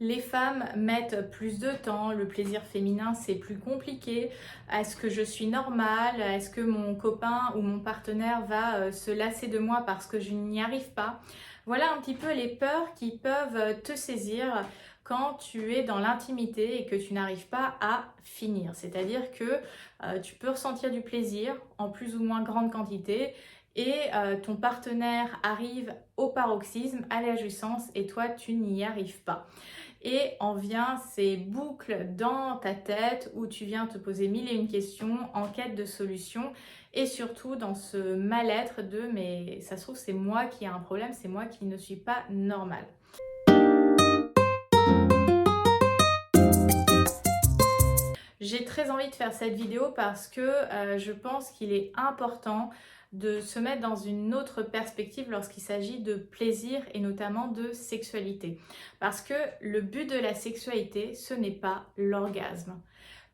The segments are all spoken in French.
Les femmes mettent plus de temps, le plaisir féminin c'est plus compliqué. Est-ce que je suis normale? Est-ce que mon copain ou mon partenaire va se lasser de moi parce que je n'y arrive pas? Voilà un petit peu les peurs qui peuvent te saisir quand tu es dans l'intimité et que tu n'arrives pas à finir. C'est-à-dire que tu peux ressentir du plaisir en plus ou moins grande quantité et ton partenaire arrive au paroxysme, à la jouissance et toi tu n'y arrives pas. Et en vient ces boucles dans ta tête où tu viens te poser mille et une questions en quête de solutions et surtout dans ce mal-être de mais ça se trouve c'est moi qui ai un problème, c'est moi qui ne suis pas normale. J'ai très envie de faire cette vidéo parce que je pense qu'il est important de se mettre dans une autre perspective lorsqu'il s'agit de plaisir et notamment de sexualité. Parce que le but de la sexualité, ce n'est pas l'orgasme.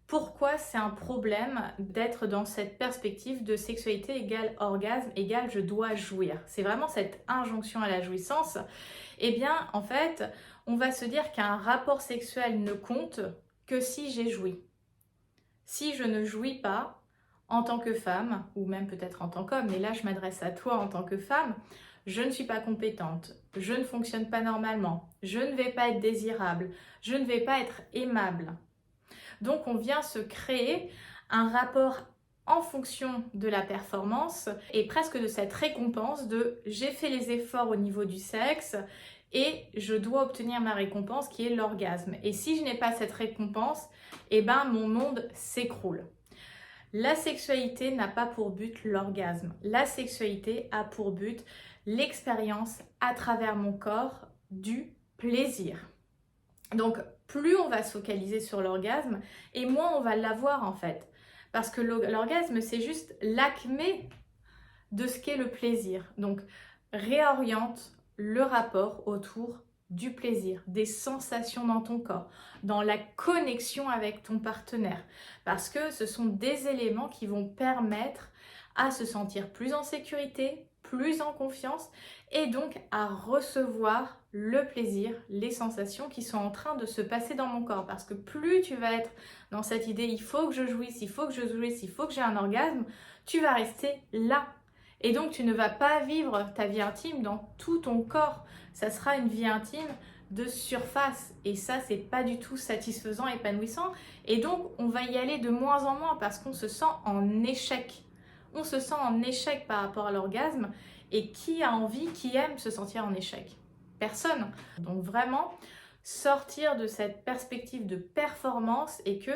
Pourquoi c'est un problème d'être dans cette perspective de sexualité égale orgasme égale je dois jouir? C'est vraiment cette injonction à la jouissance. Eh bien, en fait, on va se dire qu'un rapport sexuel ne compte que si j'ai joui. Si je ne jouis pas, en tant que femme, ou même peut-être en tant qu'homme, mais là je m'adresse à toi en tant que femme, je ne suis pas compétente, je ne fonctionne pas normalement, je ne vais pas être désirable, je ne vais pas être aimable. Donc on vient se créer un rapport en fonction de la performance et presque de cette récompense de j'ai fait les efforts au niveau du sexe et je dois obtenir ma récompense qui est l'orgasme. Et si je n'ai pas cette récompense, eh ben mon monde s'écroule. La sexualité n'a pas pour but l'orgasme. La sexualité a pour but l'expérience à travers mon corps du plaisir. Donc, plus on va se focaliser sur l'orgasme, et moins on va l'avoir en fait. Parce que l'orgasme, c'est juste l'acmé de ce qu'est le plaisir. Donc, réoriente le rapport autour du plaisir, des sensations dans ton corps, dans la connexion avec ton partenaire. Parce que ce sont des éléments qui vont permettre à se sentir plus en sécurité, plus en confiance et donc à recevoir le plaisir, les sensations qui sont en train de se passer dans mon corps. Parce que plus tu vas être dans cette idée, il faut que je jouisse, il faut que je jouisse, il faut que j'ai un orgasme, tu vas rester là. Et donc tu ne vas pas vivre ta vie intime dans tout ton corps. Ça sera une vie intime de surface. Et ça, c'est pas du tout satisfaisant, épanouissant. Et donc on va y aller de moins en moins parce qu'on se sent en échec. On se sent en échec par rapport à l'orgasme. Et qui a envie, qui aime se sentir en échec? Personne. Donc vraiment, sortir de cette perspective de performance et que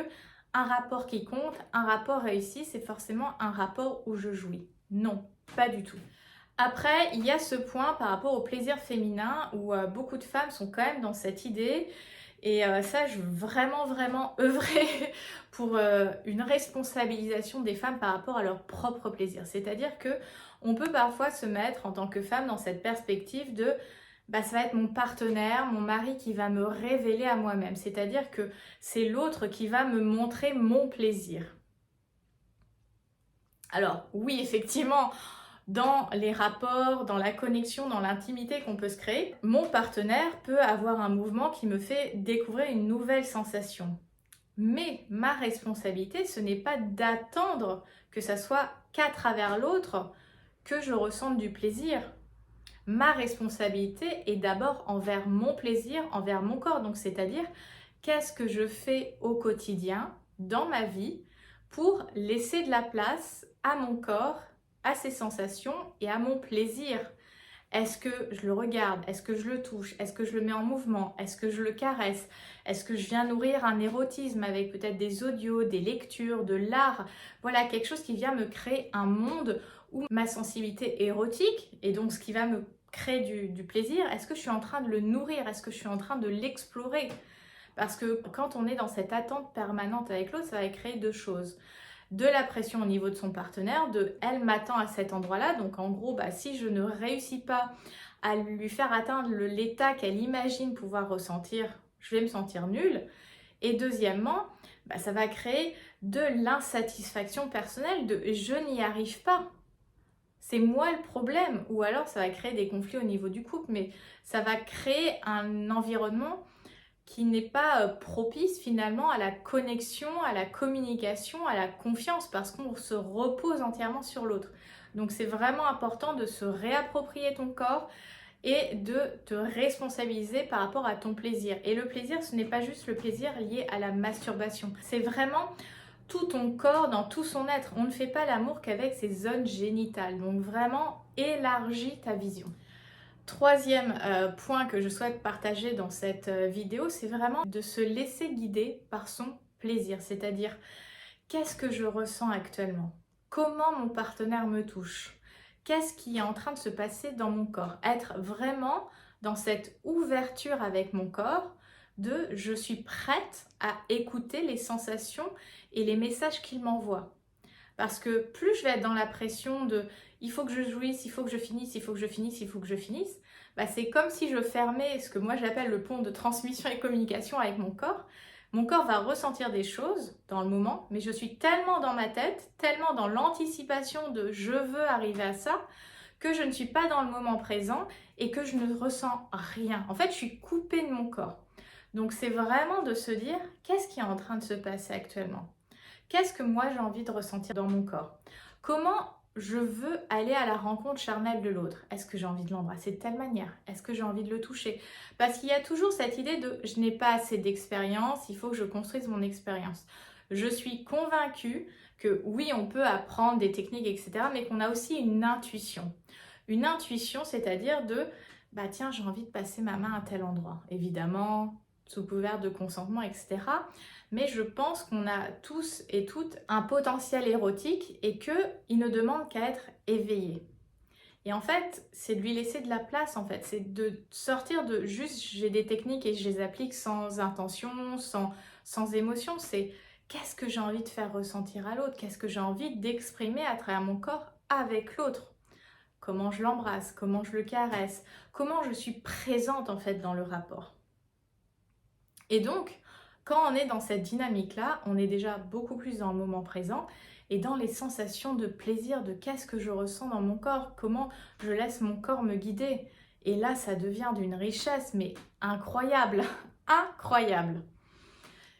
un rapport qui compte, un rapport réussi, c'est forcément un rapport où je jouis. Non, pas du tout. Après, il y a ce point par rapport au plaisir féminin où beaucoup de femmes sont quand même dans cette idée. Et ça, je veux vraiment œuvrer pour une responsabilisation des femmes par rapport à leur propre plaisir. C'est-à-dire que on peut parfois se mettre en tant que femme dans cette perspective de bah, ça va être mon partenaire, mon mari qui va me révéler à moi-même. C'est-à-dire que c'est l'autre qui va me montrer mon plaisir. Alors oui, effectivement, dans les rapports, dans la connexion, dans l'intimité qu'on peut se créer, mon partenaire peut avoir un mouvement qui me fait découvrir une nouvelle sensation. Mais ma responsabilité, ce n'est pas d'attendre que ça soit qu'à travers l'autre que je ressente du plaisir. Ma responsabilité est d'abord envers mon plaisir, envers mon corps. Donc c'est-à-dire, qu'est-ce que je fais au quotidien, dans ma vie, pour laisser de la place à mon corps, à ses sensations et à mon plaisir. Est-ce que je le regarde? Est-ce que je le touche? Est-ce que je le mets en mouvement? Est-ce que je le caresse? Est-ce que je viens nourrir un érotisme avec peut-être des audios, des lectures, de l'art? Voilà, quelque chose qui vient me créer un monde où ma sensibilité érotique, et donc ce qui va me créer du plaisir, est-ce que je suis en train de le nourrir? Est-ce que je suis en train de l'explorer? Parce que quand on est dans cette attente permanente avec l'autre, ça va créer deux choses. De la pression au niveau de son partenaire, de elle m'attend à cet endroit-là, donc en gros, bah, si je ne réussis pas à lui faire atteindre l'état qu'elle imagine pouvoir ressentir, je vais me sentir nulle. Et deuxièmement, bah, ça va créer de l'insatisfaction personnelle, de je n'y arrive pas. C'est moi le problème. Ou alors ça va créer des conflits au niveau du couple, mais ça va créer un environnement qui n'est pas propice finalement à la connexion, à la communication, à la confiance, parce qu'on se repose entièrement sur l'autre. Donc c'est vraiment important de se réapproprier ton corps et de te responsabiliser par rapport à ton plaisir. Et le plaisir, ce n'est pas juste le plaisir lié à la masturbation. C'est vraiment tout ton corps, dans tout son être. On ne fait pas l'amour qu'avec ses zones génitales. Donc vraiment, élargis ta vision. Troisième point que je souhaite partager dans cette vidéo, c'est vraiment de se laisser guider par son plaisir. C'est-à-dire, qu'est-ce que je ressens actuellement? Comment mon partenaire me touche? Qu'est-ce qui est en train de se passer dans mon corps? Être vraiment dans cette ouverture avec mon corps de je suis prête à écouter les sensations et les messages qu'il m'envoie. Parce que plus je vais être dans la pression de il faut que je jouisse, il faut que je finisse, il faut que je finisse, il faut que je finisse, bah c'est comme si je fermais ce que moi j'appelle le pont de transmission et communication avec mon corps. Mon corps va ressentir des choses dans le moment, mais je suis tellement dans ma tête, tellement dans l'anticipation de je veux arriver à ça, que je ne suis pas dans le moment présent et que je ne ressens rien. En fait, je suis coupée de mon corps. Donc c'est vraiment de se dire qu'est-ce qui est en train de se passer actuellement? Qu'est-ce que moi j'ai envie de ressentir dans mon corps? Comment je veux aller à la rencontre charnelle de l'autre? Est-ce que j'ai envie de l'embrasser de telle manière? Est-ce que j'ai envie de le toucher? Parce qu'il y a toujours cette idée de je n'ai pas assez d'expérience, il faut que je construise mon expérience. Je suis convaincue que oui, on peut apprendre des techniques, etc., mais qu'on a aussi une intuition. Une intuition, c'est-à-dire de bah tiens, j'ai envie de passer ma main à tel endroit. Évidemment, sous couvert de consentement, etc. Mais je pense qu'on a tous et toutes un potentiel érotique et qu'il ne demande qu'à être éveillé. Et en fait, c'est de lui laisser de la place, en fait. C'est de sortir de juste j'ai des techniques et je les applique sans intention, sans émotion. C'est qu'est-ce que j'ai envie de faire ressentir à l'autre? Qu'est-ce que j'ai envie d'exprimer à travers mon corps avec l'autre? Comment je l'embrasse? Comment je le caresse? Comment je suis présente, en fait, dans le rapport? Et donc, quand on est dans cette dynamique-là, on est déjà beaucoup plus dans le moment présent et dans les sensations de plaisir, de qu'est-ce que je ressens dans mon corps, comment je laisse mon corps me guider. Et là, ça devient d'une richesse, mais incroyable, incroyable.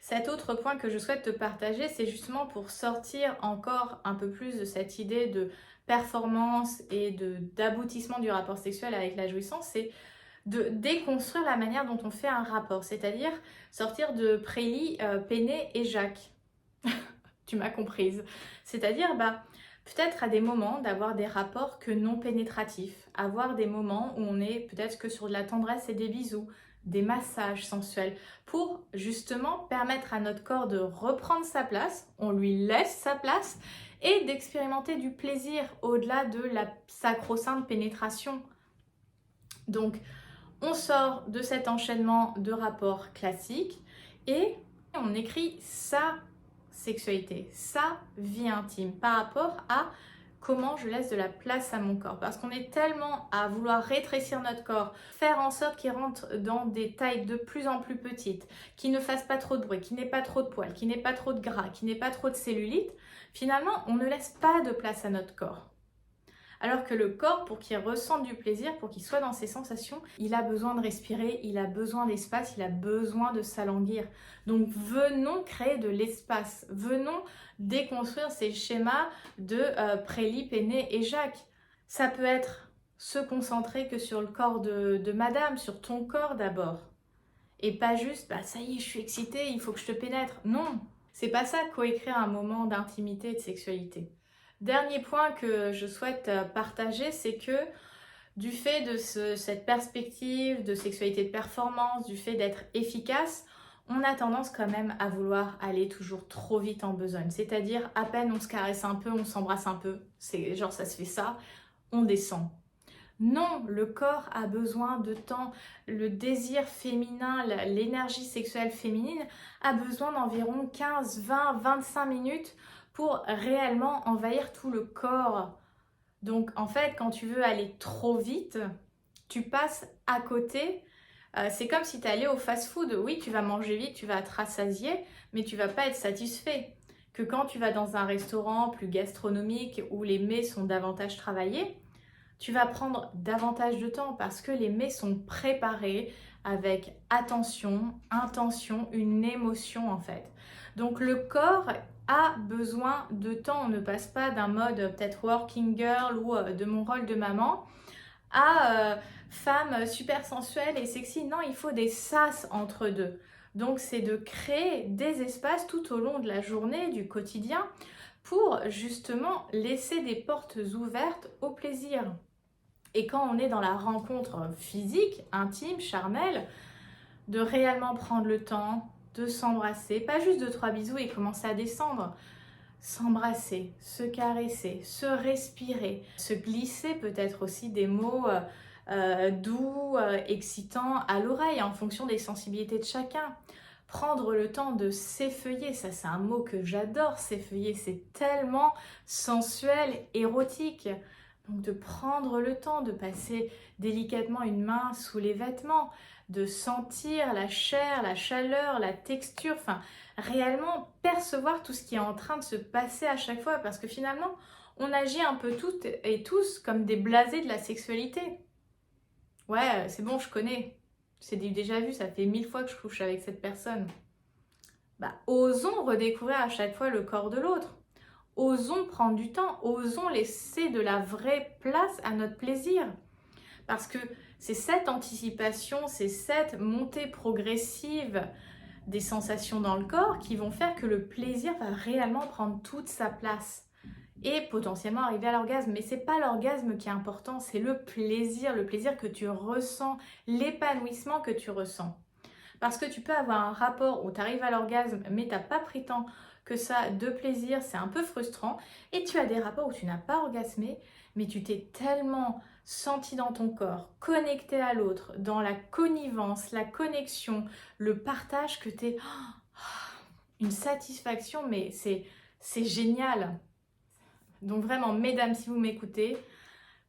Cet autre point que je souhaite te partager, c'est justement pour sortir encore un peu plus de cette idée de performance et d'aboutissement du rapport sexuel avec la jouissance, c'est de déconstruire la manière dont on fait un rapport, c'est-à-dire sortir de prélit, péné et Jacques. Tu m'as comprise. C'est-à-dire, peut-être à des moments d'avoir des rapports que non pénétratifs, avoir des moments où on est peut-être que sur de la tendresse et des bisous, des massages sensuels, pour justement permettre à notre corps de reprendre sa place, on lui laisse sa place, et d'expérimenter du plaisir au-delà de la sacro-sainte pénétration. Donc, on sort de cet enchaînement de rapports classiques et on écrit sa sexualité, sa vie intime par rapport à comment je laisse de la place à mon corps. Parce qu'on est tellement à vouloir rétrécir notre corps, faire en sorte qu'il rentre dans des tailles de plus en plus petites, qu'il ne fasse pas trop de bruit, qu'il n'ait pas trop de poils, qu'il n'ait pas trop de gras, qu'il n'ait pas trop de cellulite. Finalement, on ne laisse pas de place à notre corps. Alors que le corps, pour qu'il ressente du plaisir, pour qu'il soit dans ses sensations, il a besoin de respirer, il a besoin d'espace, il a besoin de s'alanguir. Donc venons créer de l'espace, venons déconstruire ces schémas de prélit, péné et Jacques. Ça peut être se concentrer que sur le corps de madame, sur ton corps d'abord. Et pas juste, ça y est, je suis excitée, il faut que je te pénètre. Non, c'est pas ça coécrire un moment d'intimité et de sexualité. Dernier point que je souhaite partager, c'est que du fait de cette perspective de sexualité de performance, du fait d'être efficace, on a tendance quand même à vouloir aller toujours trop vite en besogne. C'est-à-dire, à peine on se caresse un peu, on s'embrasse un peu, c'est genre ça se fait ça, on descend. Non, le corps a besoin de temps. Le désir féminin, l'énergie sexuelle féminine a besoin d'environ 15, 20, 25 minutes pour réellement envahir tout le corps. Donc en fait, quand tu veux aller trop vite, tu passes à côté. C'est comme si tu allais au fast-food. Oui, tu vas manger vite, tu vas te rassasier, mais tu vas pas être satisfait. Que quand tu vas dans un restaurant plus gastronomique où les mets sont davantage travaillés, tu vas prendre davantage de temps parce que les mets sont préparés avec attention, intention, une émotion en fait. Donc le corps a besoin de temps. On ne passe pas d'un mode peut-être working girl ou de mon rôle de maman à femme super sensuelle et sexy. Non, il faut des sas entre deux. Donc c'est de créer des espaces tout au long de la journée, du quotidien, pour justement laisser des portes ouvertes au plaisir. Et quand on est dans la rencontre physique, intime, charnelle, de réellement prendre le temps de s'embrasser, pas juste 2-3 bisous et commencer à descendre, s'embrasser, se caresser, se respirer, se glisser peut-être aussi des mots doux, excitants à l'oreille en fonction des sensibilités de chacun. Prendre le temps de s'effeuiller, ça c'est un mot que j'adore, s'effeuiller, c'est tellement sensuel, érotique. Donc de prendre le temps de passer délicatement une main sous les vêtements, de sentir la chair, la chaleur, la texture, enfin réellement percevoir tout ce qui est en train de se passer à chaque fois parce que finalement on agit un peu toutes et tous comme des blasés de la sexualité. Ouais, c'est bon, je connais, c'est déjà vu, ça fait 1000 fois que je couche avec cette personne. Bah, osons redécouvrir à chaque fois le corps de l'autre. Osons prendre du temps, osons laisser de la vraie place à notre plaisir. Parce que c'est cette anticipation, c'est cette montée progressive des sensations dans le corps qui vont faire que le plaisir va réellement prendre toute sa place et potentiellement arriver à l'orgasme. Mais c'est pas l'orgasme qui est important, c'est le plaisir que tu ressens, l'épanouissement que tu ressens. Parce que tu peux avoir un rapport où tu arrives à l'orgasme mais t'as pas pris tant que ça de plaisir, c'est un peu frustrant. Et tu as des rapports où tu n'as pas orgasmé mais tu t'es tellement senti dans ton corps, connecté à l'autre, dans la connivence, la connexion, le partage que tu es une satisfaction, mais c'est génial. Donc vraiment, mesdames, si vous m'écoutez,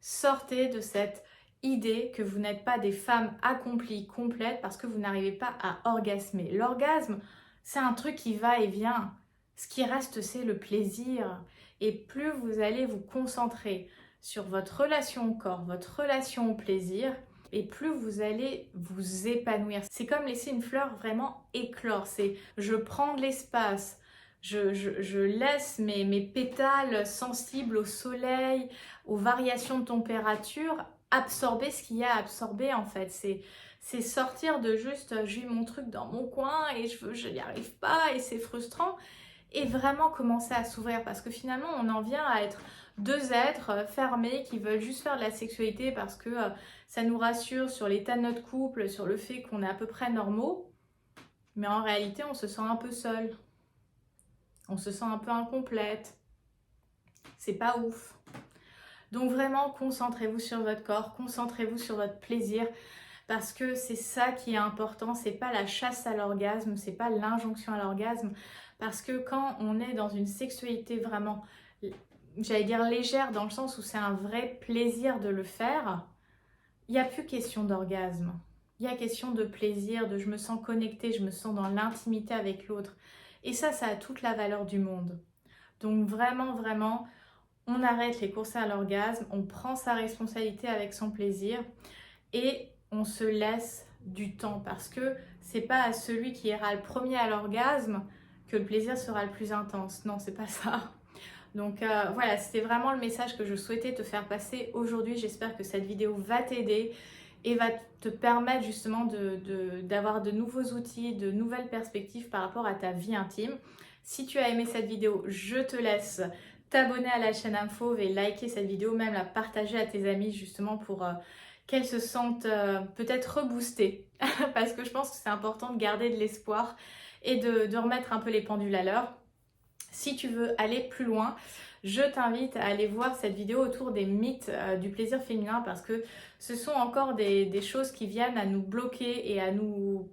sortez de cette idée que vous n'êtes pas des femmes accomplies, complètes, parce que vous n'arrivez pas à orgasmer. L'orgasme, c'est un truc qui va et vient. Ce qui reste, c'est le plaisir. Et plus vous allez vous concentrer sur votre relation au corps, votre relation au plaisir, et plus vous allez vous épanouir. C'est comme laisser une fleur vraiment éclore. C'est je prends de l'espace, je laisse mes pétales sensibles au soleil, aux variations de température, absorber ce qu'il y a à absorber en fait. C'est sortir de juste j'ai mon truc dans mon coin et je n'y arrive pas et c'est frustrant. Et vraiment commencer à s'ouvrir parce que finalement on en vient à être deux êtres fermés qui veulent juste faire de la sexualité parce que ça nous rassure sur l'état de notre couple, sur le fait qu'on est à peu près normaux. Mais en réalité on se sent un peu seul. On se sent un peu incomplète. C'est pas ouf. Donc vraiment, concentrez-vous sur votre corps, concentrez-vous sur votre plaisir parce que c'est ça qui est important, c'est pas la chasse à l'orgasme, c'est pas l'injonction à l'orgasme parce que quand on est dans une sexualité vraiment, j'allais dire légère dans le sens où c'est un vrai plaisir de le faire, il n'y a plus question d'orgasme. Il y a question de plaisir, de je me sens connectée, je me sens dans l'intimité avec l'autre. Et ça a toute la valeur du monde. Donc vraiment, vraiment, on arrête les courses à l'orgasme, on prend sa responsabilité avec son plaisir et on se laisse du temps parce que c'est pas à celui qui ira le premier à l'orgasme que le plaisir sera le plus intense. Non, c'est pas ça. Donc voilà, c'était vraiment le message que je souhaitais te faire passer aujourd'hui. J'espère que cette vidéo va t'aider et va te permettre justement d'avoir de nouveaux outils, de nouvelles perspectives par rapport à ta vie intime. Si tu as aimé cette vidéo, je te laisse t'abonner à la chaîne Infauve et liker cette vidéo, même la partager à tes amis justement pour qu'elles se sentent peut-être reboostées parce que je pense que c'est important de garder de l'espoir et de remettre un peu les pendules à l'heure. Si tu veux aller plus loin, je t'invite à aller voir cette vidéo autour des mythes du plaisir féminin parce que ce sont encore des choses qui viennent à nous bloquer et à nous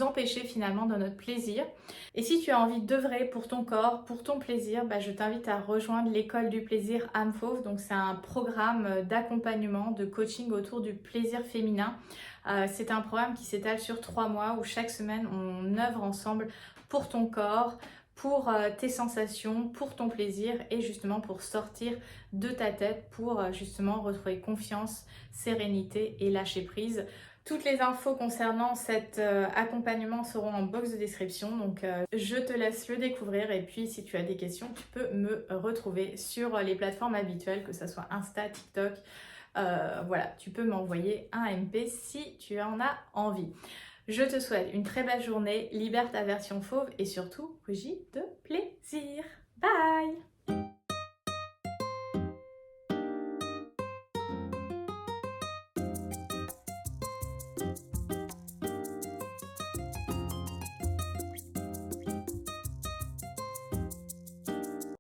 empêcher finalement dans notre plaisir. Et si tu as envie d'œuvrer pour ton corps, pour ton plaisir, je t'invite à rejoindre l'école du plaisir âme fauve. Donc c'est un programme d'accompagnement, de coaching autour du plaisir féminin. C'est un programme qui s'étale sur 3 mois où chaque semaine on œuvre ensemble pour ton corps, pour tes sensations, pour ton plaisir et justement pour sortir de ta tête, pour justement retrouver confiance, sérénité et lâcher prise. Toutes les infos concernant cet accompagnement seront en box de description, donc je te laisse le découvrir et puis si tu as des questions, tu peux me retrouver sur les plateformes habituelles, que ce soit Insta, TikTok, voilà, tu peux m'envoyer un MP si tu en as envie. Je te souhaite une très belle journée, libère ta version fauve et surtout, bougie de plaisir. Bye!